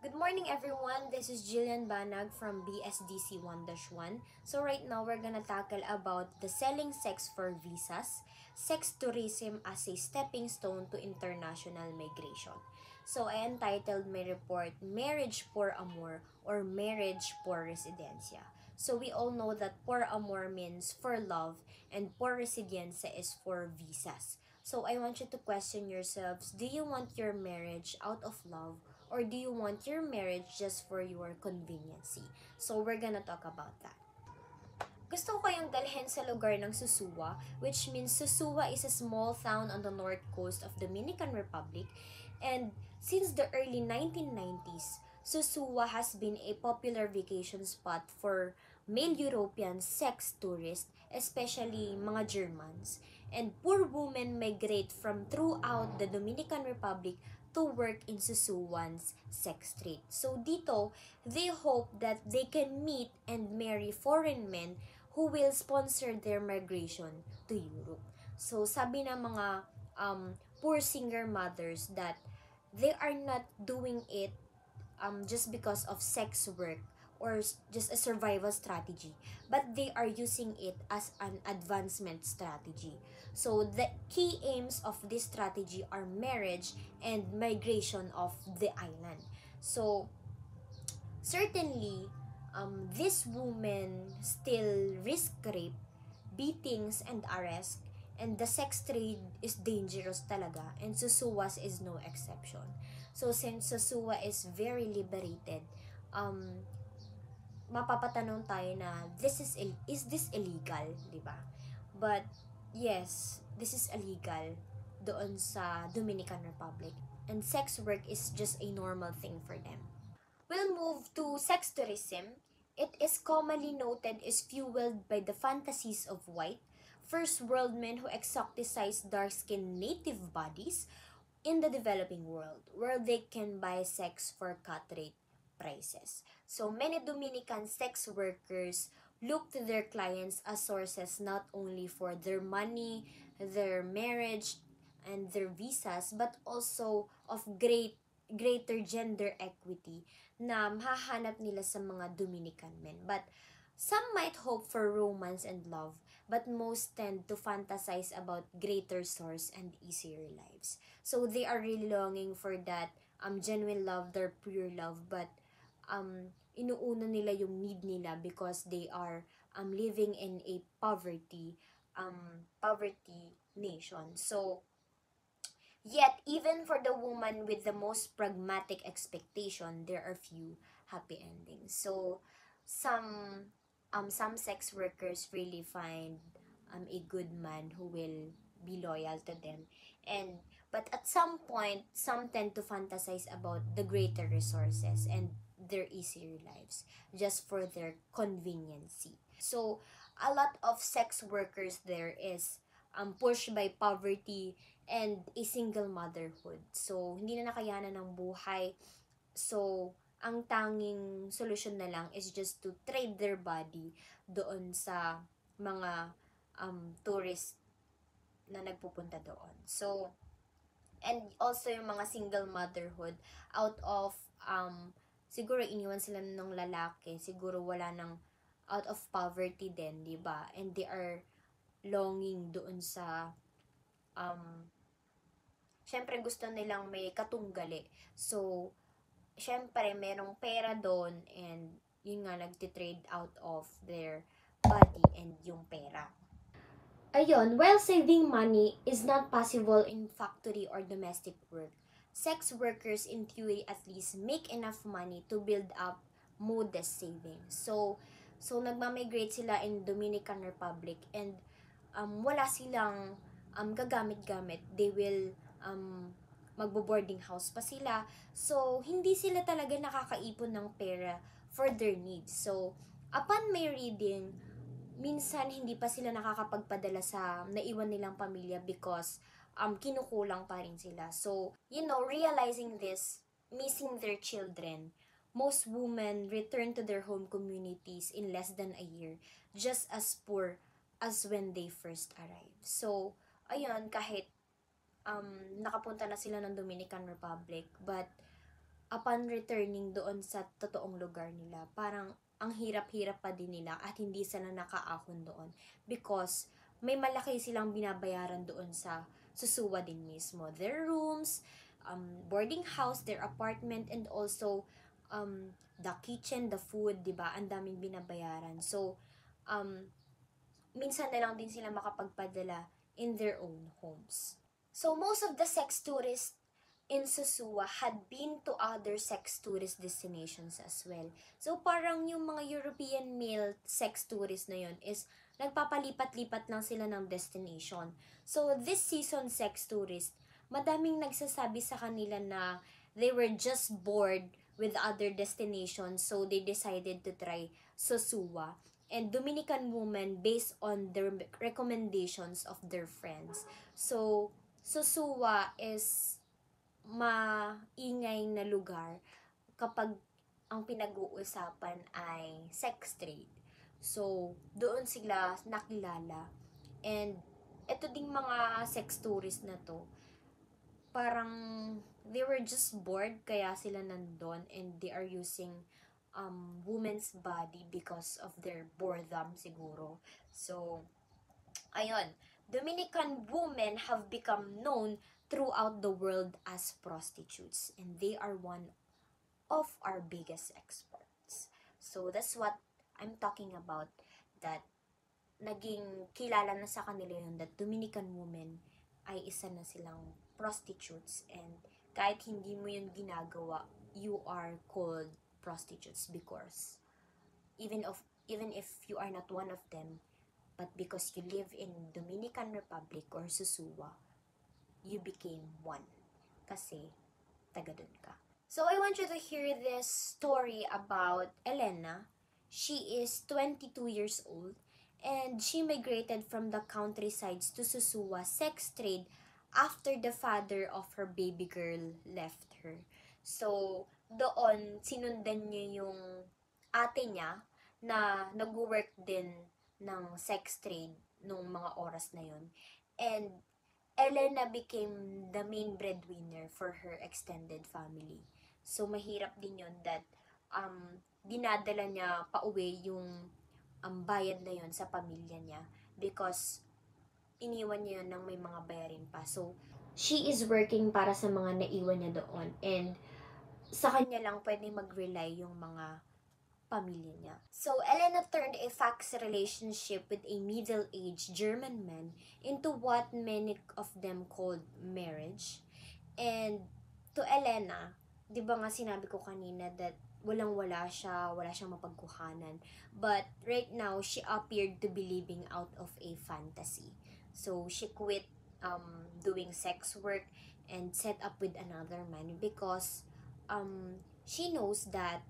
Good morning everyone, this is Jillian Banag from BSDC 1-1. So right now we're gonna tackle about the selling sex for visas, sex tourism as a stepping stone to international migration. So I entitled my report Marriage por Amor or Marriage por Residencia. So we all know that por amor means for love and por residencia is for visas. So I want you to question yourselves, do you want your marriage out of love or do you want your marriage just for your conveniency? So we're gonna talk about that. Gusto ko kayong dalhin sa lugar ng Susua, which means Susua is a small town on the north coast of Dominican Republic, and since the early 1990s, Susua has been a popular vacation spot for male European sex tourists, especially mga Germans. And poor women migrate from throughout the Dominican Republic to work in Susuan's sex trade. So dito, they hope that they can meet and marry foreign men who will sponsor their migration to Europe. So sabi ng mga poor singer mothers that they are not doing it just because of sex work or just a survival strategy, but they are using it as an advancement strategy. So the key aims of this strategy are marriage and migration of the island. So certainly, this woman still risk rape, beatings, and arrest, and the sex trade is dangerous talaga, and Susuwas is no exception. So since Susua is very liberated, um, mapapatanong tayo na is this illegal, di ba? But yes, this is illegal doon sa Dominican Republic, and sex work is just a normal thing for them. We'll move to sex tourism. It is commonly noted as fueled by the fantasies of white, first world men who exoticize dark-skinned native bodies in the developing world, where they can buy sex for cut rate prices. So many Dominican sex workers look to their clients as sources not only for their money, their marriage, and their visas, but also of greater gender equity na mahahanap nila sa mga Dominican men. But some might hope for romance and love, but most tend to fantasize about greater source and easier lives. So they are really longing for that genuine love, their pure love, but inuuna nila yung need nila because they are living in a poverty nation. So yet, even for the woman with the most pragmatic expectation, there are few happy endings. So, some sex workers really find a good man who will be loyal to them, and but at some point, some tend to fantasize about the greater resources and their easier lives just for their conveniency. So, a lot of sex workers there is pushed by poverty and a single motherhood. So, hindi na nakayanan ng buhay. So, ang tanging solusyon na lang is just to trade their body doon sa mga tourist na nagpupunta doon. So, and also yung mga single motherhood out of siguro iniwan sila ng lalaki, siguro wala nang out of poverty din, 'di ba? And they are longing doon sa syempre gusto nilang may katunggali. So, syempre merong pera doon and yun nga nagtitrade out of their body and yung pera. Ayun, while saving money is not possible in factory or domestic work, sex workers in theory at least make enough money to build up modest savings. So nagmamigrate sila in Dominican Republic and wala silang gagamit-gamit. They will magbo-boarding house pa sila. So, hindi sila talaga nakakaipon ng pera for their needs. So, upon marrying, minsan hindi pa sila nakakapagpadala sa naiwan nilang pamilya because kinukulang pa rin sila. So, realizing this, missing their children, most women return to their home communities in less than a year, just as poor as when they first arrived. So, ayun, kahit nakapunta na sila ng Dominican Republic, but upon returning doon sa totoong lugar nila, parang ang hirap-hirap pa din nila at hindi sila nakaahon doon because may malaki silang binabayaran doon sa Susuwa din mismo. Their rooms, boarding house, their apartment, and also the kitchen, the food, 'di ba? Ang daming binabayaran. So, um, minsan na lang din sila makapagpadala in their own homes. So, most of the sex tourists in Susua had been to other sex tourist destinations as well. So, parang yung mga European male sex tourists na yun is nagpapalipat-lipat lang sila ng destination. So, this season sex tourist, madaming nagsasabi sa kanila na they were just bored with other destinations, so they decided to try Susua and Dominican women based on the recommendations of their friends. So, Susua is maingay na lugar kapag ang pinag-uusapan ay sex trade. So, doon sila nakilala. And, eto ding mga sex tourist na to, parang they were just bored kaya sila nandun and they are using women's body because of their boredom siguro. So, ayun, Dominican women have become known throughout the world as prostitutes and they are one of our biggest exports. So that's what I'm talking about, that naging kilala na sa kanila yun that Dominican women ay isa na silang prostitutes and kahit hindi mo yun ginagawa, you are called prostitutes because even if you are not one of them, but because you live in Dominican Republic or Susua, you became one. Kasi, taga dun ka. So, I want you to hear this story about Elena. She is 22 years old and she migrated from the countrysides to Susua sex trade after the father of her baby girl left her. So, doon, sinundan niya yung ate niya na nag-work din ng sex trade nung mga oras na yun. And Elena became the main breadwinner for her extended family. So, mahirap din yun that dinadala niya pauwi yung bayad na yun sa pamilya niya because iniwan niya yun ng may mga bayarin pa. So, she is working para sa mga naiwan niya doon and sa kanya lang pwede mag-rely yung mga pamilya niya. So, Elena turned a fax relationship with a middle-aged German man into what many of them called marriage. And to Elena, di ba nga sinabi ko kanina that walang-wala siya, wala siyang mapagkuhanan. But right now, she appeared to be living out of a fantasy. So, she quit doing sex work and set up with another man because she knows that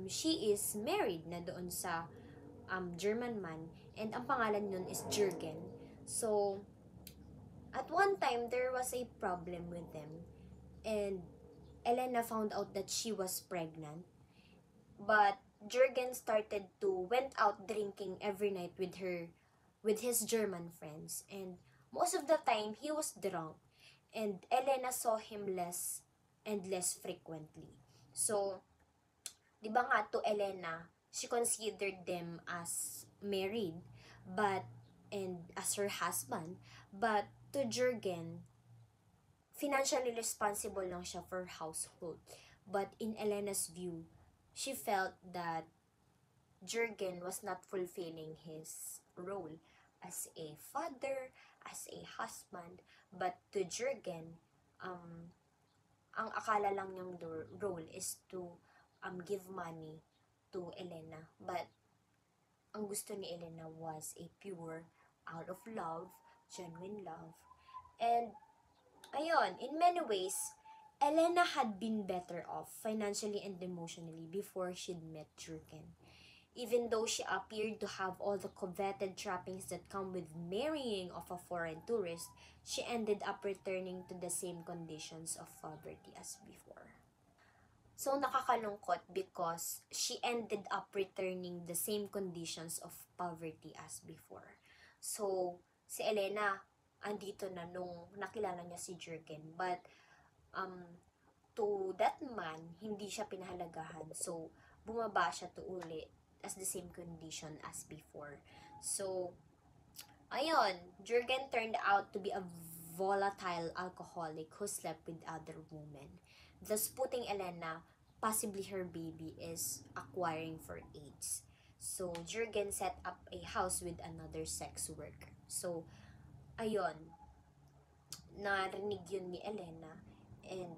she is married na doon sa German man and ang pangalan nun is Jürgen. So, at one time, there was a problem with them and Elena found out that she was pregnant. But Jürgen started to went out drinking every night with his German friends. And most of the time, he was drunk. And Elena saw him less and less frequently. So, di ba nga to Elena, she considered them as married, and as her husband. But to Jürgen, financially responsible lang siya for household. But in Elena's view, she felt that Jürgen was not fulfilling his role as a father, as a husband. But to Jürgen, ang akala lang niyang role is to give money to Elena. But ang gusto ni Elena was a pure, out of love, genuine love. And ayun, in many ways, Elena had been better off financially and emotionally before she'd met Jürgen. Even though she appeared to have all the coveted trappings that come with marrying of a foreign tourist, she ended up returning to the same conditions of poverty as before. So, nakakalungkot because she ended up returning the same conditions of poverty as before. So, si Elena, andito na nung nakilala niya si Jürgen. But, to that man, hindi siya pinahalagahan. So, bumaba siya to uli as the same condition as before. So, ayun, Jurgen turned out to be a volatile alcoholic who slept with other women, thus putting Elena, possibly her baby, is acquiring for AIDS. So, Jurgen set up a house with another sex worker. So, ayun, narinig yun ni Elena, and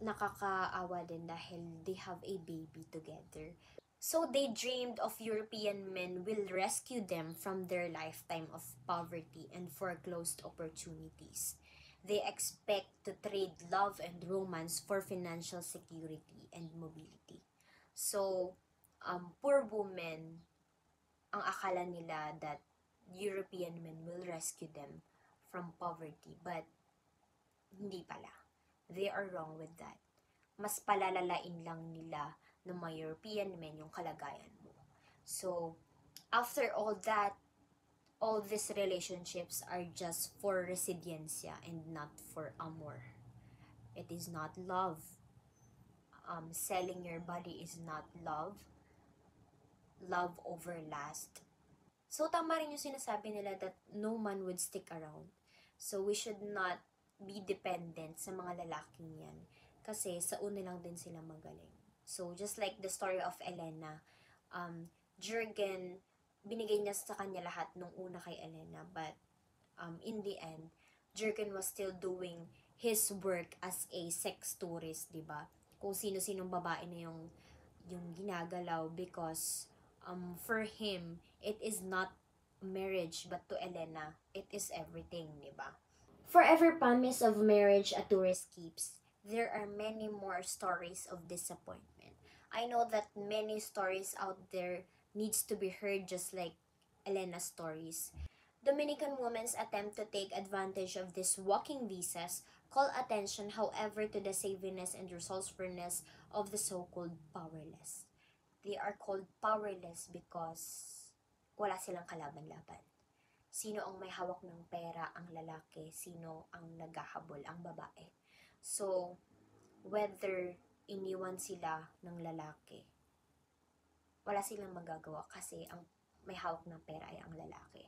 nakakaawa din dahil they have a baby together. So they dreamed of European men will rescue them from their lifetime of poverty and foreclosed opportunities. They expect to trade love and romance for financial security and mobility. So, poor women, ang akala nila that European men will rescue them from poverty, but hindi pala. They are wrong with that. Mas palalalain lang nila ng mga European men yung kalagayan mo. So, after all that, all these relationships are just for residiencia and not for amor. It is not love. Selling your body is not love. Love over last. So, tama rin yung sinasabi nila that no man would stick around. So, we should not be dependent sa mga lalaking yan. Kasi sa una lang din sila magaling. So, just like the story of Elena, Jurgen, binigay niya sa kanya lahat nung una kay Elena. But, in the end, Jurgen was still doing his work as a sex tourist, diba? Kung sino-sinong babae na yung ginagalaw because, for him, it is not marriage, but to Elena, it is everything, diba? For every promise of marriage a tourist keeps, there are many more stories of disappointment. I know that many stories out there needs to be heard just like Elena's stories. Dominican women's attempt to take advantage of these walking visas call attention, however, to the savviness and resourcefulness of the so-called powerless. They are called powerless because wala silang kalaban-laban. Sino ang may hawak ng pera? Ang lalaki. Sino ang naghahabol? Ang babae. So, whether iniwan sila ng lalaki, wala silang magagawa kasi ang may hawak ng pera ay ang lalaki.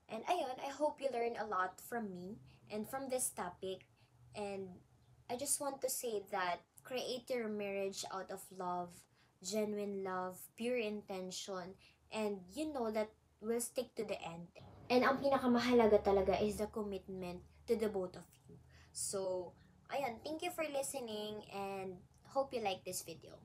And ayun, I hope you learn a lot from me and from this topic. And I just want to say that create your marriage out of love, genuine love, pure intention, and you know that will stick to the end. And ang pinakamahalaga talaga is the commitment to the both of you. So, ayun, thank you for listening and hope you like this video.